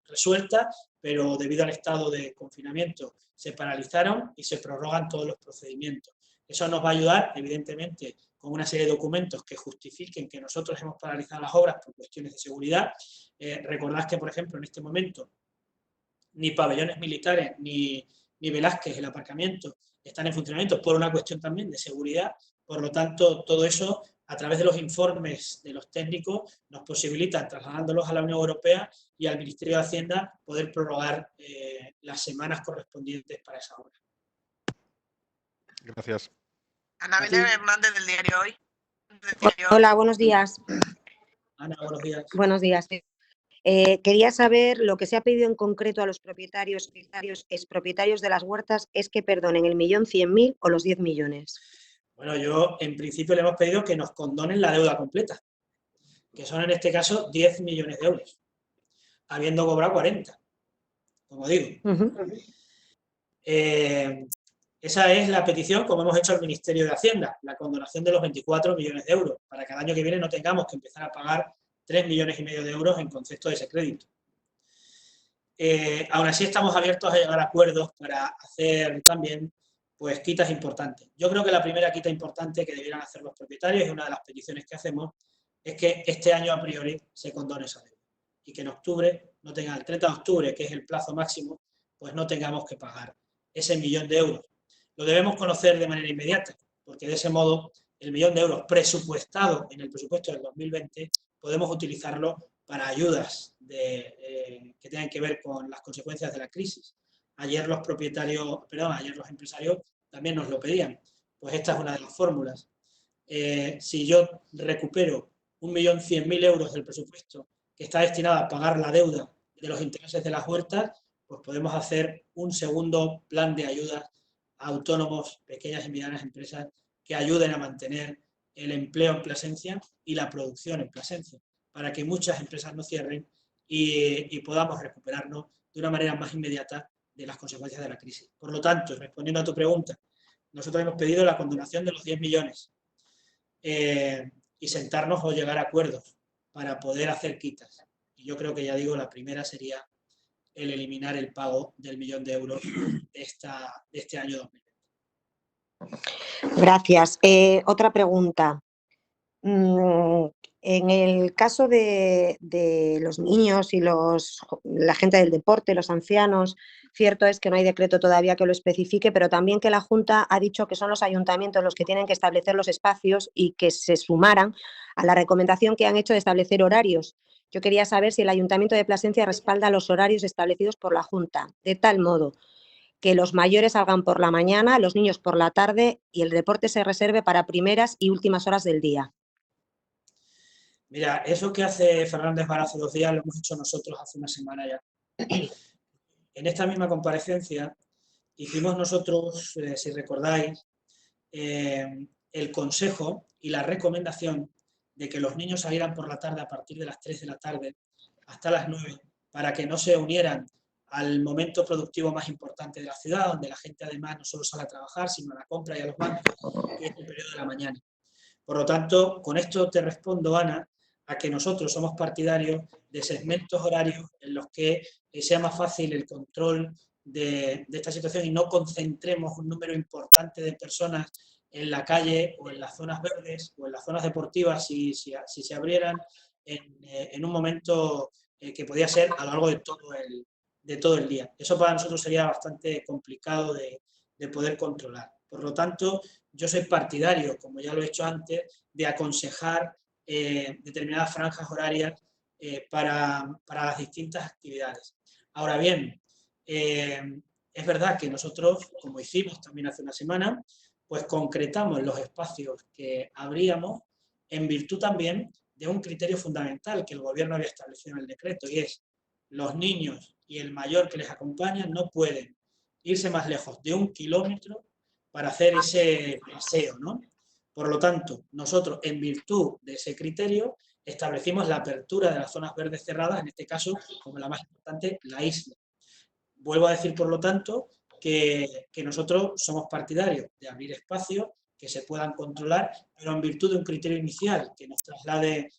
resueltas, pero debido al estado de confinamiento se paralizaron y se prorrogan todos los procedimientos. Eso nos va a ayudar, evidentemente, con una serie de documentos que justifiquen que nosotros hemos paralizado las obras por cuestiones de seguridad. Recordad que, por ejemplo, en este momento, ni pabellones militares ni Velázquez, el aparcamiento, están en funcionamiento por una cuestión también de seguridad. Por lo tanto, todo eso, a través de los informes de los técnicos, nos posibilita, trasladándolos a la Unión Europea y al Ministerio de Hacienda, poder prorrogar las semanas correspondientes para esa obra. Gracias. Ana Belén Hernández, del Diario Hoy. Hola, buenos días. Ana, buenos días. Buenos días. Quería saber lo que se ha pedido en concreto a los propietarios, expropietarios de las huertas, es que perdonen el 1.100.000 o los 10 millones. Bueno, yo en principio le hemos pedido que nos condonen la deuda completa, que son en este caso 10 millones de euros, habiendo cobrado 40, como digo. Esa es la petición, como hemos hecho al Ministerio de Hacienda, la condonación de los 24 millones de euros, para que el año que viene no tengamos que empezar a pagar 3,5 millones de euros en concepto de ese crédito. Aún así estamos abiertos a llegar a acuerdos para hacer también pues quitas importantes. Yo creo que la primera quita importante que debieran hacer los propietarios, y una de las peticiones que hacemos, es que este año a priori se condone esa deuda y que en octubre, no tenga el 30 de octubre, que es el plazo máximo, pues no tengamos que pagar ese 1 millón de euros. Lo debemos conocer de manera inmediata, porque de ese modo el 1 millón de euros presupuestado en el presupuesto del 2020 podemos utilizarlo para ayudas que tengan que ver con las consecuencias de la crisis. Ayer los empresarios también nos lo pedían. Pues esta es una de las fórmulas. Si yo recupero 1.100.000 euros del presupuesto que está destinado a pagar la deuda de los intereses de las huertas, pues podemos hacer un segundo plan de ayudas a autónomos, pequeñas y medianas empresas que ayuden a mantener el empleo en Plasencia y la producción en Plasencia, para que muchas empresas no cierren y podamos recuperarnos de una manera más inmediata de las consecuencias de la crisis. Por lo tanto, respondiendo a tu pregunta, nosotros hemos pedido la condonación de los 10 millones y sentarnos o llegar a acuerdos para poder hacer quitas. Y yo creo que, ya digo, la primera sería el eliminar el pago del 1 millón de euros de este año 2020. Gracias. Otra pregunta. En el caso de los niños y la gente del deporte, los ancianos, cierto es que no hay decreto todavía que lo especifique, pero también que la Junta ha dicho que son los ayuntamientos los que tienen que establecer los espacios y que se sumaran a la recomendación que han hecho de establecer horarios. Yo quería saber si el Ayuntamiento de Plasencia respalda los horarios establecidos por la Junta, de tal modo que los mayores salgan por la mañana, los niños por la tarde y el deporte se reserve para primeras y últimas horas del día. Mira, eso que hace Fernández Vara hace 2 días lo hemos hecho nosotros hace una semana ya. En esta misma comparecencia hicimos nosotros, si recordáis, el consejo y la recomendación de que los niños salieran por la tarde a partir de las 3 de la tarde hasta las 9 para que no se unieran al momento productivo más importante de la ciudad, donde la gente además no solo sale a trabajar, sino a la compra y a los bancos, que es el periodo de la mañana. Por lo tanto, con esto te respondo, Ana, a que nosotros somos partidarios de segmentos horarios en los que sea más fácil el control de esta situación y no concentremos un número importante de personas en la calle o en las zonas verdes o en las zonas deportivas si se abrieran en un momento que podía ser a lo largo de todo el día. Eso para nosotros sería bastante complicado de poder controlar. Por lo tanto, yo soy partidario, como ya lo he hecho antes, de aconsejar determinadas franjas horarias para las distintas actividades. Ahora bien, es verdad que nosotros, como hicimos también hace una semana, pues concretamos los espacios que abríamos en virtud también de un criterio fundamental que el Gobierno había establecido en el decreto, y es los niños y el mayor que les acompaña no pueden irse más lejos de 1 kilómetro para hacer ese paseo, ¿no? Por lo tanto, nosotros, en virtud de ese criterio, establecimos la apertura de las zonas verdes cerradas, en este caso, como la más importante, la isla. Vuelvo a decir, por lo tanto, que nosotros somos partidarios de abrir espacios que se puedan controlar, pero en virtud de un criterio inicial que nos traslade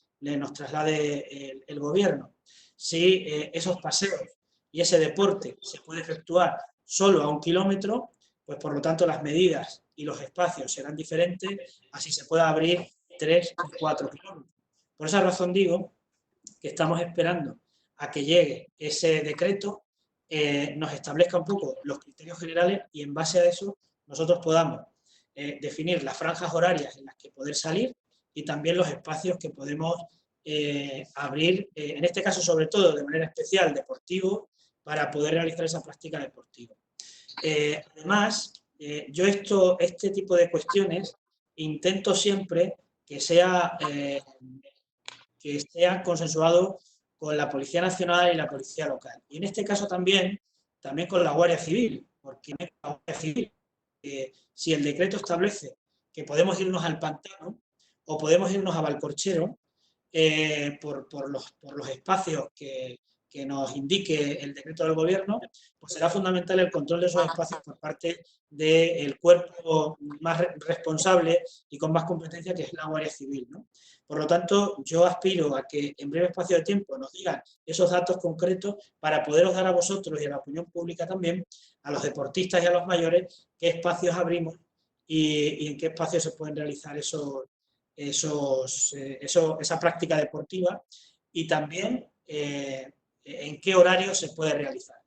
el Gobierno. Si esos paseos y ese deporte se puede efectuar solo a 1 kilómetro, pues por lo tanto las medidas y los espacios serán diferentes, así se pueda abrir 3 o 4 kilómetros. Por esa razón digo que estamos esperando a que llegue ese decreto, nos establezca un poco los criterios generales y en base a eso nosotros podamos definir las franjas horarias en las que poder salir y también los espacios que podemos abrir, en este caso sobre todo de manera especial deportivo, para poder realizar esa práctica deportiva. Además, yo este tipo de cuestiones intento siempre que sea que sea consensuado con la Policía Nacional y la Policía Local. Y en este caso también con la Guardia Civil, porque la Guardia Civil, si el decreto establece que podemos irnos al pantano o podemos irnos a Valcorchero por los espacios que nos indique el decreto del Gobierno, pues será fundamental el control de esos espacios por parte del cuerpo más responsable y con más competencia, que es la Guardia Civil, ¿no? Por lo tanto, yo aspiro a que en breve espacio de tiempo nos digan esos datos concretos para poderos dar a vosotros y a la opinión pública también, a los deportistas y a los mayores, qué espacios abrimos y en qué espacios se pueden realizar esa práctica deportiva, y también en qué horario se puede realizar.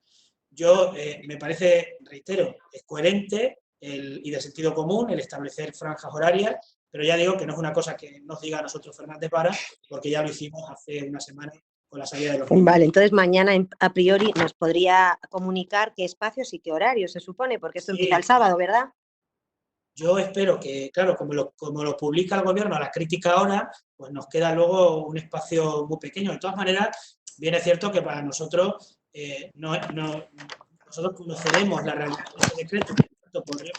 Yo me parece, reitero, es coherente y de sentido común el establecer franjas horarias, pero ya digo que no es una cosa que nos diga a nosotros Fernández Vara, porque ya lo hicimos hace una semana con la salida de los niños. Vale, entonces mañana a priori nos podría comunicar qué espacios y qué horarios se supone, porque esto empieza el sábado, ¿verdad? Yo espero que, claro, como lo publica el Gobierno a la crítica ahora, pues nos queda luego un espacio muy pequeño. De todas maneras, bien es cierto que para nosotros, nosotros conoceremos la realidad de ese decreto, podremos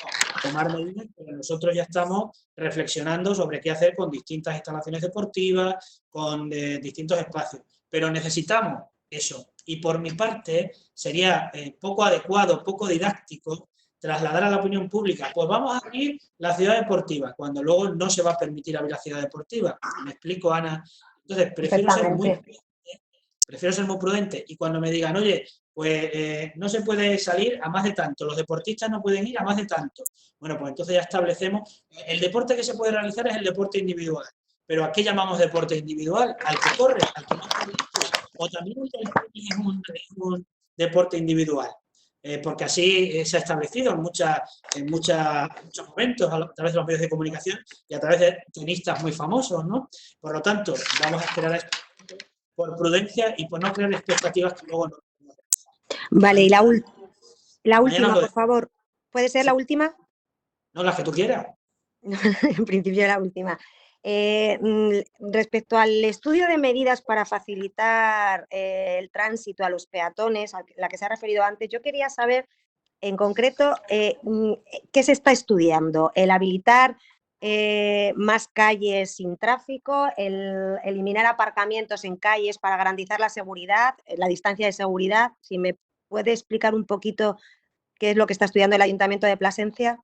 tomar medidas, pero nosotros ya estamos reflexionando sobre qué hacer con distintas instalaciones deportivas, con distintos espacios. Pero necesitamos eso. Y por mi parte, sería poco adecuado, poco didáctico, trasladar a la opinión pública, pues vamos a abrir la ciudad deportiva, cuando luego no se va a permitir abrir la ciudad deportiva. ¿Me explico, Ana? Entonces, prefiero ser muy prudente, y cuando me digan, oye, pues no se puede salir a más de tanto, los deportistas no pueden ir a más de tanto. Bueno, pues entonces ya establecemos, el deporte que se puede realizar es el deporte individual. ¿Pero a qué llamamos deporte individual? Al que corre, al que no corre. O también es un deporte individual. Porque así se ha establecido en muchos momentos a través de los medios de comunicación y a través de tenistas muy famosos, ¿no? Por lo tanto, vamos a esperar a esto por prudencia y por no crear expectativas que luego no. Vale, y la última, por favor. ¿Puede ser la última? No, la que tú quieras. En principio la última. Respecto al estudio de medidas para facilitar el tránsito a los peatones, a la que se ha referido antes, yo quería saber en concreto qué se está estudiando. El habilitar más calles sin tráfico, el eliminar aparcamientos en calles para garantizar la seguridad, la distancia de seguridad. Si me puede explicar un poquito qué es lo que está estudiando el Ayuntamiento de Plasencia.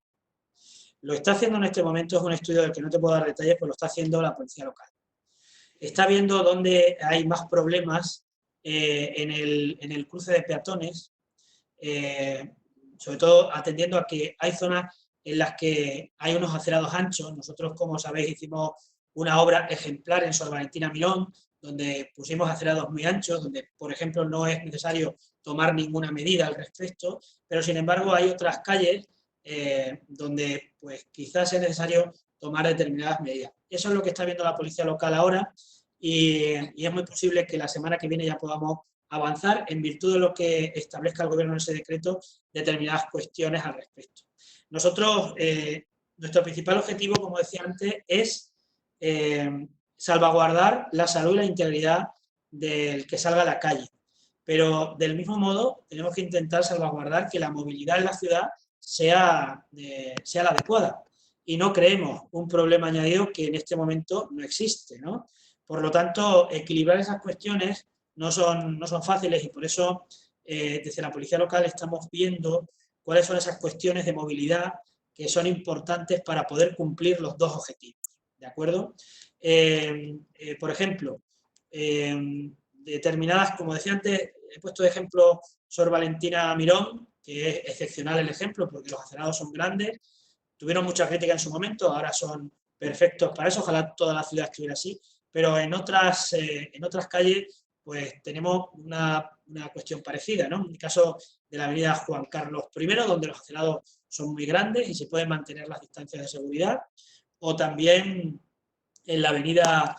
Lo está haciendo en este momento, es un estudio del que no te puedo dar detalles, pero lo está haciendo la Policía Local. Está viendo dónde hay más problemas en el cruce de peatones, sobre todo atendiendo a que hay zonas en las que hay unos acerados anchos. Nosotros, como sabéis, hicimos una obra ejemplar en Sor Valentina Mirón, donde pusimos acerados muy anchos, donde, por ejemplo, no es necesario tomar ninguna medida al respecto, pero sin embargo hay otras calles donde pues quizás es necesario tomar determinadas medidas. Eso es lo que está viendo la Policía Local ahora, y es muy posible que la semana que viene ya podamos avanzar en virtud de lo que establezca el Gobierno en ese decreto, determinadas cuestiones al respecto. Nosotros, nuestro principal objetivo, como decía antes, es salvaguardar la salud y la integridad del que salga a la calle. Pero del mismo modo tenemos que intentar salvaguardar que la movilidad en la ciudad sea la adecuada, y no creemos un problema añadido que en este momento no existe, ¿no? Por lo tanto, equilibrar esas cuestiones no son fáciles, y por eso desde la Policía Local estamos viendo cuáles son esas cuestiones de movilidad que son importantes para poder cumplir los dos objetivos, ¿de acuerdo? Por ejemplo, determinadas, como decía antes, he puesto de ejemplo Sor Valentina Mirón, que es excepcional el ejemplo porque los acerados son grandes, tuvieron mucha crítica en su momento, ahora son perfectos para eso, ojalá toda la ciudad estuviera así, pero en otras calles pues tenemos una cuestión parecida, ¿no? En el caso de la avenida Juan Carlos I, donde los acerados son muy grandes y se pueden mantener las distancias de seguridad, o también en la avenida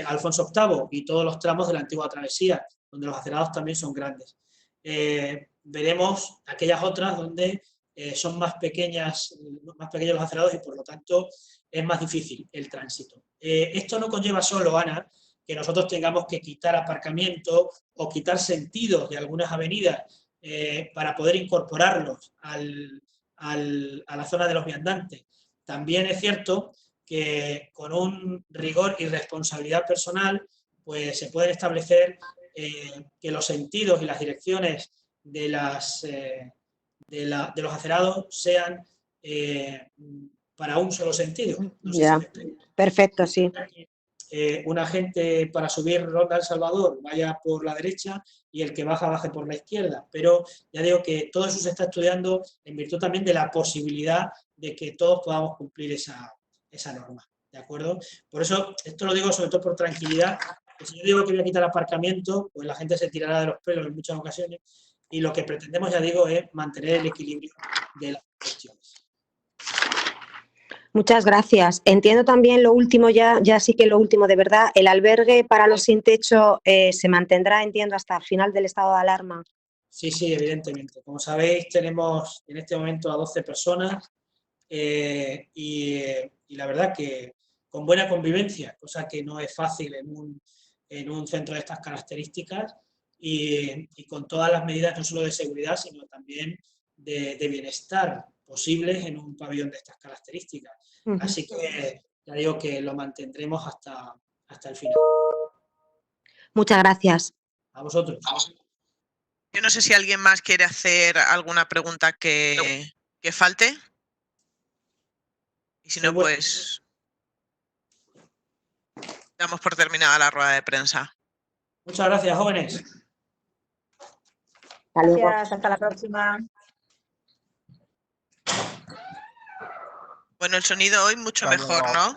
Alfonso VIII y todos los tramos de la antigua travesía, donde los acerados también son grandes. Veremos aquellas otras donde son más pequeños los acerados y por lo tanto es más difícil el tránsito. Esto no conlleva solo, Ana, que nosotros tengamos que quitar aparcamiento o quitar sentidos de algunas avenidas para poder incorporarlos a la zona de los viandantes. También es cierto que con un rigor y responsabilidad personal, pues se pueden establecer que los sentidos y las direcciones de los acerados sean para un solo sentido. No sé si me explico. Perfecto, sí. Un agente para subir Ronda El Salvador vaya por la derecha y el que baje por la izquierda. Pero ya digo que todo eso se está estudiando en virtud también de la posibilidad de que todos podamos cumplir esa norma. ¿De acuerdo? Por eso, esto lo digo sobre todo por tranquilidad, que si yo digo que voy a quitar aparcamiento, pues la gente se tirará de los pelos en muchas ocasiones, y lo que pretendemos, ya digo, es mantener el equilibrio de las cuestiones. Muchas gracias. Entiendo también lo último, ya sí que lo último de verdad, el albergue para los sin techo se mantendrá, entiendo, hasta el final del estado de alarma. Sí, evidentemente. Como sabéis, tenemos en este momento a 12 personas y la verdad que con buena convivencia, cosa que no es fácil en un centro de estas características y con todas las medidas no solo de seguridad, sino también de bienestar posibles en un pabellón de estas características. Así que ya digo que lo mantendremos hasta el final. Muchas gracias. A vosotros. Yo no sé si alguien más quiere hacer alguna pregunta que falte. Y si no, pues damos por terminada la rueda de prensa. Muchas gracias, jóvenes. Gracias, hasta la próxima. Bueno, el sonido hoy mucho mejor, ¿no?